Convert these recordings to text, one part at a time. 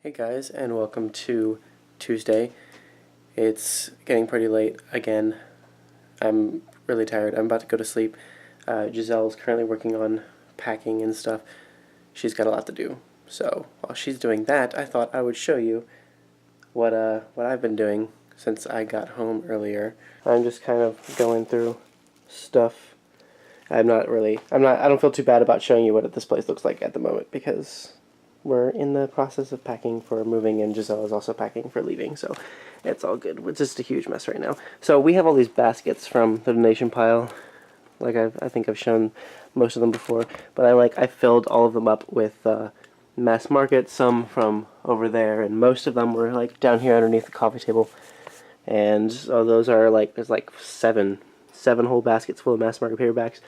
Hey guys, and welcome to Tuesday. It's getting pretty late again. I'm really tired. I'm about to go to sleep. Giselle's currently working on packing and stuff. She's got a lot to do. So while she's doing that, I thought I would show you what I've been doing since I got home earlier. I'm just kind of going through stuff. I don't feel too bad about showing you what this place looks like at the moment because we're in the process of packing for moving, and Giselle is also packing for leaving, so it's all good. It's just a huge mess right now. So we have all these baskets from the donation pile. Like I think I've shown most of them before, but I filled all of them up with mass market, some from over there, and most of them were like down here underneath the coffee table. And so those are there's like seven whole baskets full of mass market paperbacks,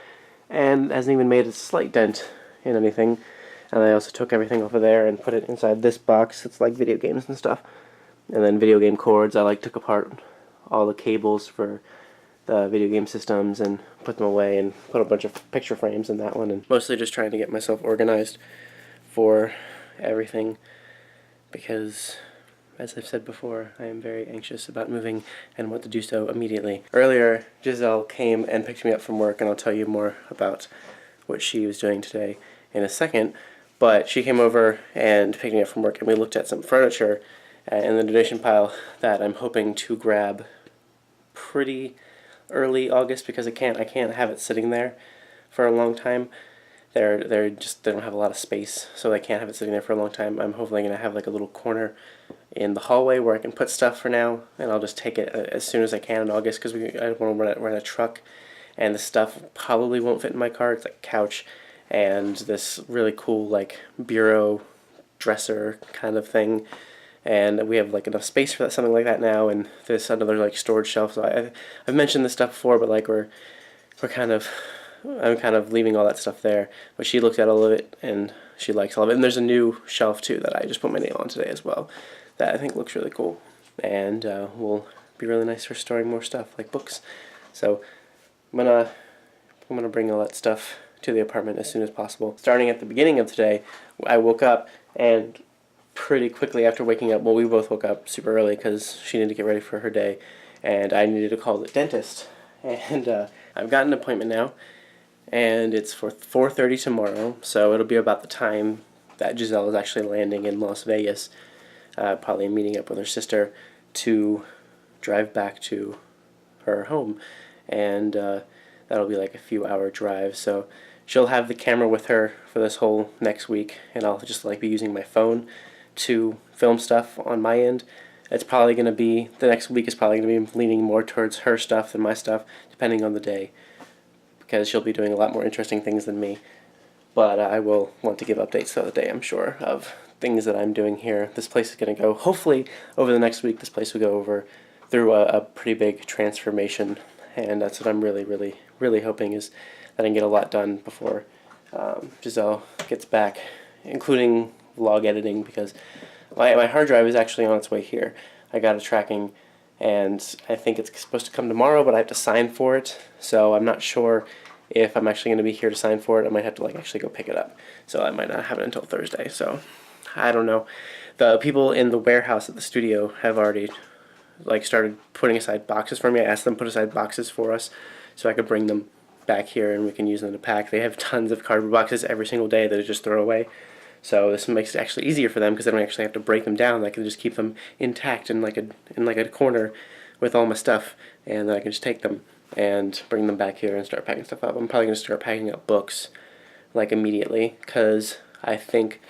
and hasn't even made a slight dent in anything. And I also took everything off of there and put it inside this box. It's like video games and stuff. And then video game cords, I took apart all the cables for the video game systems and put them away and put a bunch of picture frames in that one. And mostly just trying to get myself organized for everything because, as I've said before, I am very anxious about moving and want to do so immediately. Earlier, Giselle came and picked me up from work, and I'll tell you more about what she was doing today in a second. But she came over and picked me up from work, and we looked at some furniture in the donation pile that I'm hoping to grab pretty early August because I can't have it sitting there for a long time. They don't have a lot of space, so they can't have it sitting there for a long time. I'm hopefully going to have like a little corner in the hallway where I can put stuff for now, and I'll just take it as soon as I can in August because I want to rent a truck, and the stuff probably won't fit in my car. It's like a couch and this really cool like bureau dresser kind of thing, and we have like enough space for something like that now, and this another like storage shelf. So I've mentioned this stuff before, but like I'm kind of leaving all that stuff there, but she looked at all of it and she likes all of it. And there's a new shelf too that I just put my name on today as well that I think looks really cool and will be really nice for storing more stuff like books. So I'm gonna bring all that stuff to the apartment as soon as possible. Starting at the beginning of today, I woke up, and pretty quickly after waking up, well, we both woke up super early because she needed to get ready for her day, and I needed to call the dentist. And I've got an appointment now, and it's for 4:30 tomorrow, so it'll be about the time that Giselle is actually landing in Las Vegas, probably meeting up with her sister to drive back to her home, and that'll be like a few hour drive. So she'll have the camera with her for this whole next week, and I'll just be using my phone to film stuff on my end. It's probably going to be, the next week is probably going to be leaning more towards her stuff than my stuff, depending on the day, because she'll be doing a lot more interesting things than me. But I will want to give updates throughout the day, I'm sure, of things that I'm doing here. This place is going to go, hopefully, over the next week, this place will go through a pretty big transformation, and that's what I'm really, really, really hoping, is that I can get a lot done before Giselle gets back, including vlog editing, because my hard drive is actually on its way here. I got a tracking, and I think it's supposed to come tomorrow, but I have to sign for it, so I'm not sure if I'm actually going to be here to sign for it. I might have to actually go pick it up, so I might not have it until Thursday, so I don't know. The people in the warehouse at the studio have already started putting aside boxes for me. I asked them to put aside boxes for us so I could bring them back here and we can use them to pack. They have tons of cardboard boxes every single day that they just throw away. So this makes it actually easier for them because they don't actually have to break them down. I can just keep them intact in a corner with all my stuff, and then I can just take them and bring them back here and start packing stuff up. I'm probably going to start packing up books immediately because I think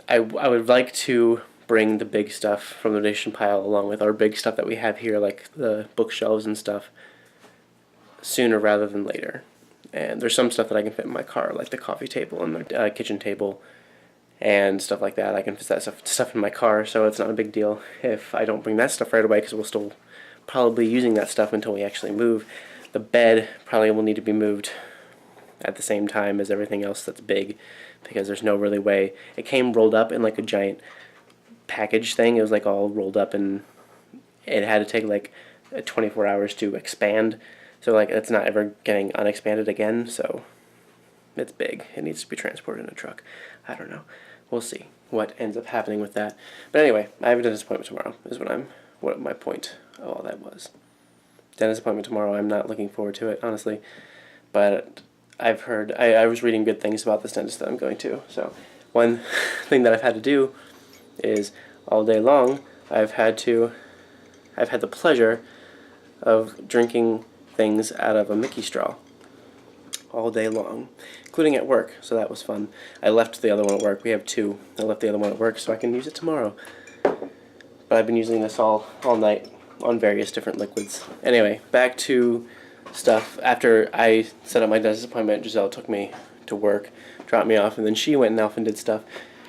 I would like to bring the big stuff from the donation pile along with our big stuff that we have here, like the bookshelves and stuff, sooner rather than later. And there's some stuff that I can fit in my car, like the coffee table and the kitchen table and stuff like that. I can fit that stuff in my car, so it's not a big deal if I don't bring that stuff right away because we'll still probably be using that stuff until we actually move. The bed probably will need to be moved at the same time as everything else that's big because there's no really way. It came rolled up in a giant package thing. It was all rolled up, and it had to take 24 hours to expand. So it's not ever getting unexpanded again, so it's big. It needs to be transported in a truck. I don't know. we'll see what ends up happening with that. But anyway, I have a dentist appointment tomorrow, is what my point of all that was. Dentist appointment tomorrow. I'm not looking forward to it, honestly. But I've heard, I was reading good things about this dentist that I'm going to. So one thing that I've had to do is all day long, I've had the pleasure of drinking things out of a Mickey straw all day long, including at work, so that was fun. I left the other one at work. We have two. I left the other one at work so I can use it tomorrow. But I've been using this all night on various different liquids. Anyway, back to stuff. After I set up my dentist appointment, Giselle took me to work, dropped me off, and then she went off and did stuff.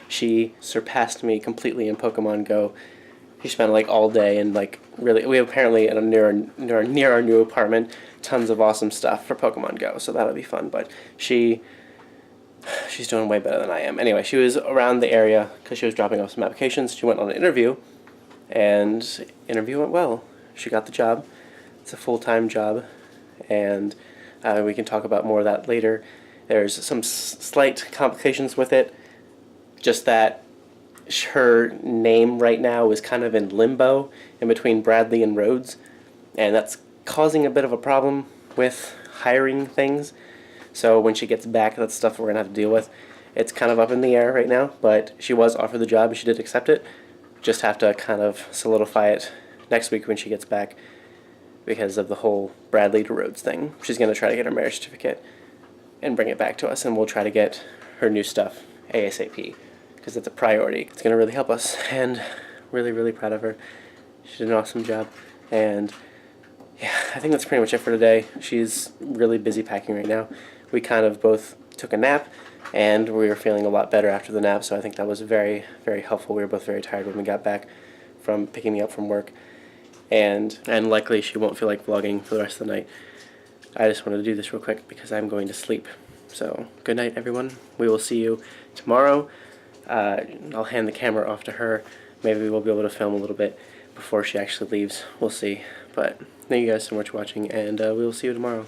She surpassed me completely in Pokemon Go. She spent like all day and like really. We have apparently near our new apartment tons of awesome stuff for Pokemon Go, so that'll be fun. But she's doing way better than I am. Anyway, she was around the area because she was dropping off some applications. She went on an interview, and interview went well. She got the job. It's a full-time job, and we can talk about more of that later. There's some slight complications with it, just that her name right now is kind of in limbo in between Bradley and Rhodes, and that's causing a bit of a problem with hiring things. So when she gets back, that's stuff we're going to have to deal with. It's kind of up in the air right now, but she was offered the job and she did accept it. Just have to kind of solidify it next week when she gets back because of the whole Bradley to Rhodes thing. She's going to try to get her marriage certificate and bring it back to us, and we'll try to get her new stuff ASAP because it's a priority. It's going to really help us, and really, really proud of her. She did an awesome job, and yeah, I think that's pretty much it for today. She's really busy packing right now. We kind of both took a nap, and we were feeling a lot better after the nap, so I think that was very, very helpful. We were both very tired when we got back from picking me up from work, and likely she won't feel like vlogging for the rest of the night. I just wanted to do this real quick because I'm going to sleep. So, good night, everyone. We will see you tomorrow. I'll hand the camera off to her. Maybe we'll be able to film a little bit before she actually leaves. We'll see. But thank you guys so much for watching, and we will see you tomorrow.